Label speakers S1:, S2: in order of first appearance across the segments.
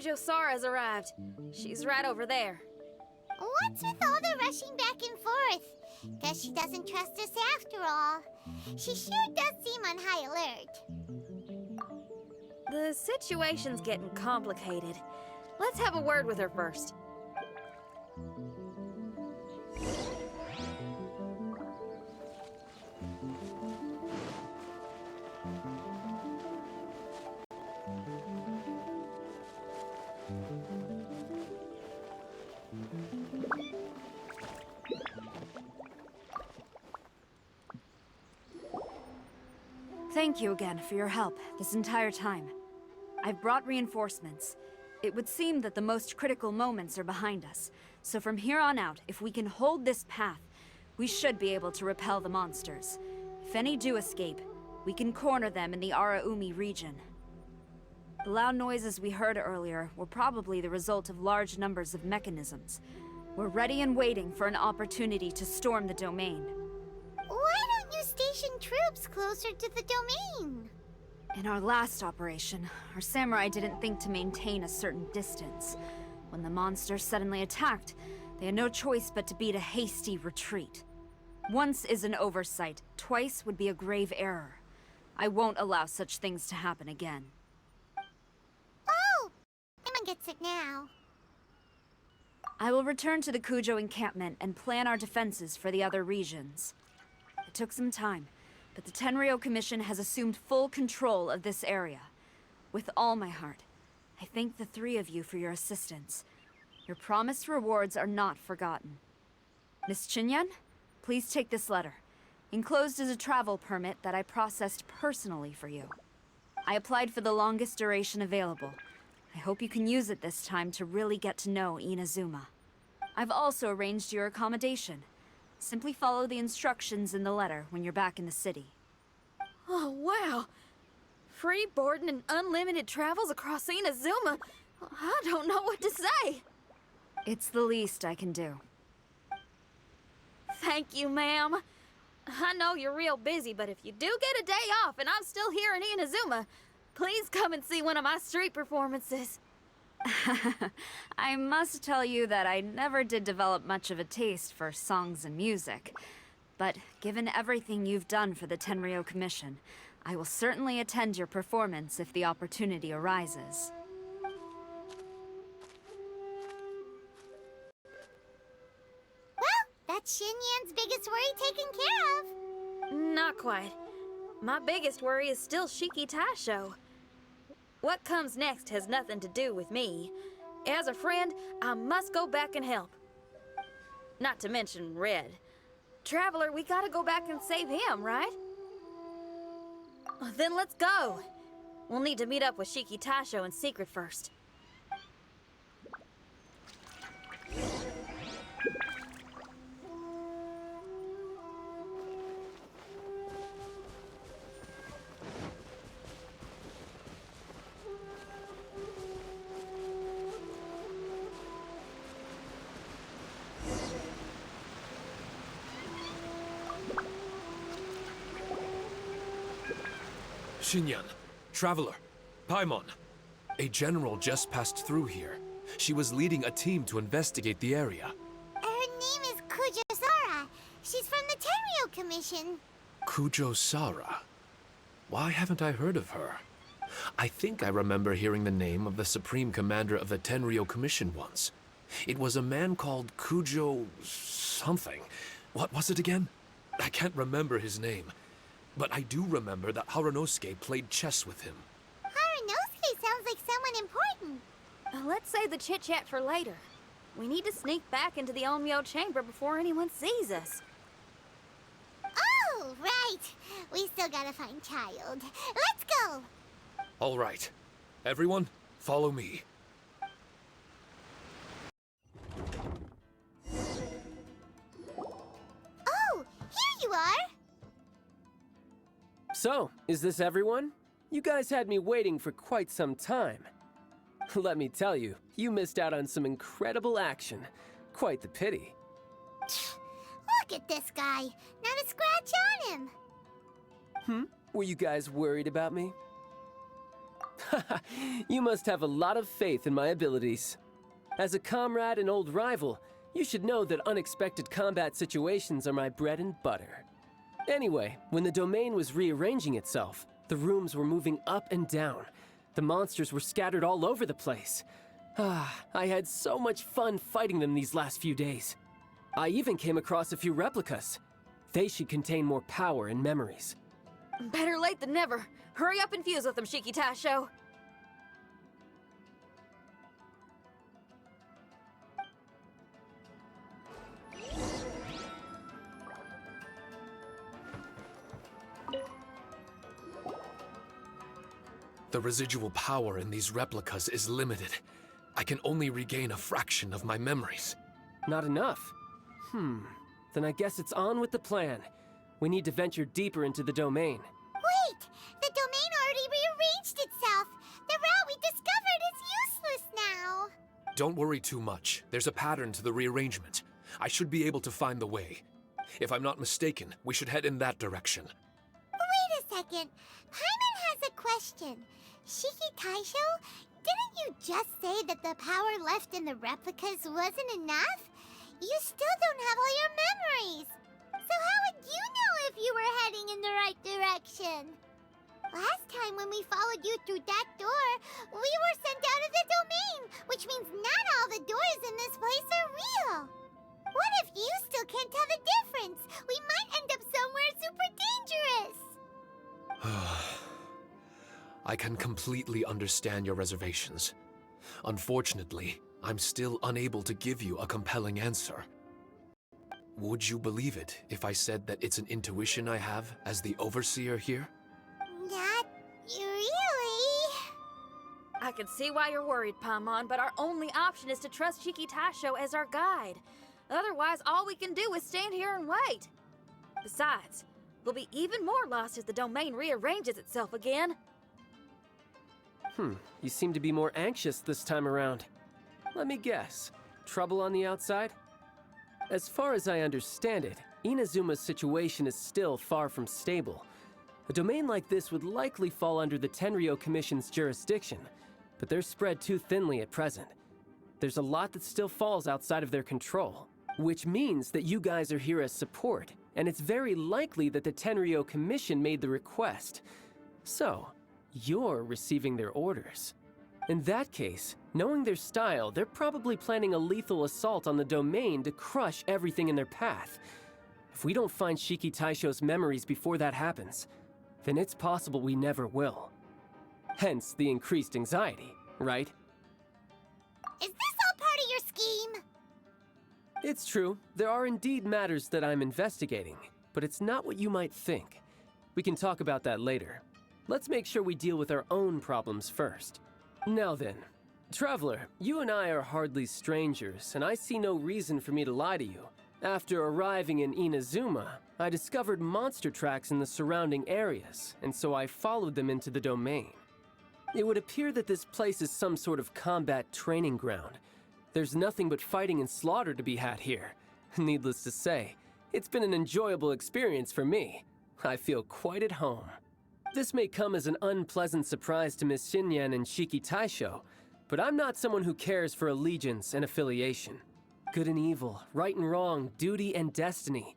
S1: Sara's arrived. She's right over there.
S2: What's with all the rushing back and forth? Guess she doesn't trust us after all. She sure does seem on high alert.
S1: The situation's getting complicated. Let's have a word with her first.
S3: Thank you again for your help this entire time. I've brought reinforcements. It would seem that the most critical moments are behind us, so from here on out, if we can hold this path, we should be able to repel the monsters. If any do escape, we can corner them in the Araumi region. The loud noises we heard earlier were probably the result of large numbers of mechanisms. We're ready and waiting for an opportunity to storm the domain.
S2: Why don't you station troops closer to the domain?
S3: In our last operation, our samurai didn't think to maintain a certain distance. When the monsters suddenly attacked, they had no choice but to beat a hasty retreat. Once is an oversight, twice would be a grave error. I won't allow such things to happen again.
S2: Oh! Everyone gets it now.
S3: I will return to the Kujo encampment and plan our defenses for the other regions. It took some time, but the Tenryou Commission has assumed full control of this area. With all my heart, I thank the three of you for your assistance. Your promised rewards are not forgotten. Miss Chinyan, please take this letter. Enclosed is a travel permit that I processed personally for you. I applied for the longest duration available. I hope you can use it this time to really get to know Inazuma. I've also arranged your accommodation. Simply follow the instructions in the letter when you're back in the city.
S1: Oh, wow. Free boarding and unlimited travels across Inazuma. I don't know what to say.
S3: It's the least I can do.
S1: Thank you, ma'am. I know you're real busy, but if you do get a day off and I'm still here in Inazuma, please come and see one of my street performances.
S3: I must tell you that I never did develop much of a taste for songs and music. But given everything you've done for the Tenryou Commission, I will certainly attend your performance if the opportunity arises.
S2: Well, that's Xinyan's biggest worry taken care of.
S1: Not quite. My biggest worry is still Shiki Taisho. What comes next has nothing to do with me. As a friend, I must go back and help. Not to mention Red. Traveler, we gotta go back and save him, right? Then let's go. We'll need to meet up with Shiki Taisho in secret first.
S4: Xinyan, Traveler, Paimon. A general just passed through here. She was leading a team to investigate the area.
S2: Her name is Kujo Sara. She's from the Tenryou Commission.
S4: Kujo Sara. Why haven't I heard of her? I think I remember hearing the name of the Supreme Commander of the Tenryou Commission once. It was a man called Kujo... something. What was it again? I can't remember his name. But I do remember that Harunosuke played chess with him.
S2: Harunosuke sounds like someone important.
S1: Let's save the chit-chat for later. We need to sneak back into the Onmyo chamber before anyone sees us.
S2: Oh, right. We still gotta find Child. Let's go.
S4: All right. Everyone, follow me.
S2: Oh, here you are.
S5: So, is this everyone? You guys had me waiting for quite some time. Let me tell you, you missed out on some incredible action. Quite the pity.
S2: Look at this guy. Not a scratch on him.
S5: Were you guys worried about me? You must have a lot of faith in my abilities. As a comrade and old rival, you should know that unexpected combat situations are my bread and butter. Anyway, when the domain was rearranging itself, the rooms were moving up and down. The monsters were scattered all over the place. I had so much fun fighting them these last few days. I even came across a few replicas. They should contain more power and memories.
S1: Better late than never. Hurry up and fuse with them, Shiki Taisho.
S4: The residual power in these replicas is limited. I can only regain a fraction of my memories.
S5: Not enough? Then I guess it's on with the plan. We need to venture deeper into the domain.
S2: Wait! The domain already rearranged itself! The route we discovered is useless now!
S4: Don't worry too much. There's a pattern to the rearrangement. I should be able to find the way. If I'm not mistaken, we should head in that direction.
S2: Wait a second. Paimon has a question. Shiki Taisho, didn't you just say that the power left in the replicas wasn't enough? You still don't have all your memories. So how would you know if you were heading in the right direction? Last time when we followed you through that door, we were sent out of the domain, which means not all the doors in this place are real. What if you still can't tell the difference? We might end up somewhere super dangerous.
S4: I can completely understand your reservations. Unfortunately, I'm still unable to give you a compelling answer. Would you believe it if I said that it's an intuition I have as the overseer here?
S2: Not really.
S1: I can see why you're worried, Paimon, but our only option is to trust Shiki Taisho as our guide. Otherwise, all we can do is stand here and wait. Besides, we'll be even more lost if the domain rearranges itself again.
S5: You seem to be more anxious this time around. Let me guess. Trouble on the outside? As far as I understand it, Inazuma's situation is still far from stable. A domain like this would likely fall under the Tenryou Commission's jurisdiction, but they're spread too thinly at present. There's a lot that still falls outside of their control, which means that you guys are here as support, and it's very likely that the Tenryou Commission made the request. So, you're receiving their orders. In that case, knowing their style, they're probably planning a lethal assault on the domain to crush everything in their path. If we don't find Shiki Taisho's memories before that happens, then it's possible we never will. Hence the increased anxiety, right?
S2: Is this all part of your scheme?
S5: It's true, there are indeed matters that I'm investigating, but it's not what you might think. We can talk about that later. Let's make sure we deal with our own problems first. Now then, Traveler, you and I are hardly strangers, and I see no reason for me to lie to you. After arriving in Inazuma, I discovered monster tracks in the surrounding areas, and so I followed them into the domain. It would appear that this place is some sort of combat training ground. There's nothing but fighting and slaughter to be had here. Needless to say, it's been an enjoyable experience for me. I feel quite at home. This may come as an unpleasant surprise to Miss Xinyan and Shiki Taisho, but I'm not someone who cares for allegiance and affiliation. Good and evil, right and wrong, duty and destiny.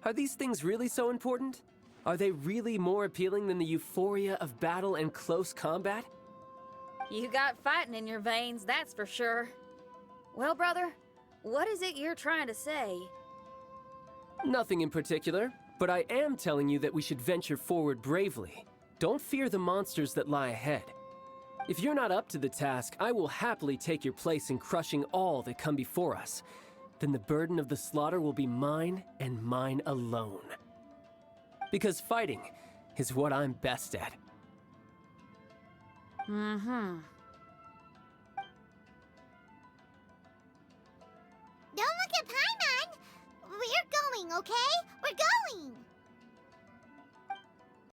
S5: Are these things really so important? Are they really more appealing than the euphoria of battle and close combat?
S1: You got fighting in your veins, that's for sure. Well, brother, what is it you're trying to say?
S5: Nothing in particular, but I am telling you that we should venture forward bravely. Don't fear the monsters that lie ahead. If you're not up to the task, I will happily take your place in crushing all that come before us. Then the burden of the slaughter will be mine and mine alone. Because fighting is what I'm best at.
S1: Mm-hmm.
S2: Don't look at Paimon! We're going, okay? We're going!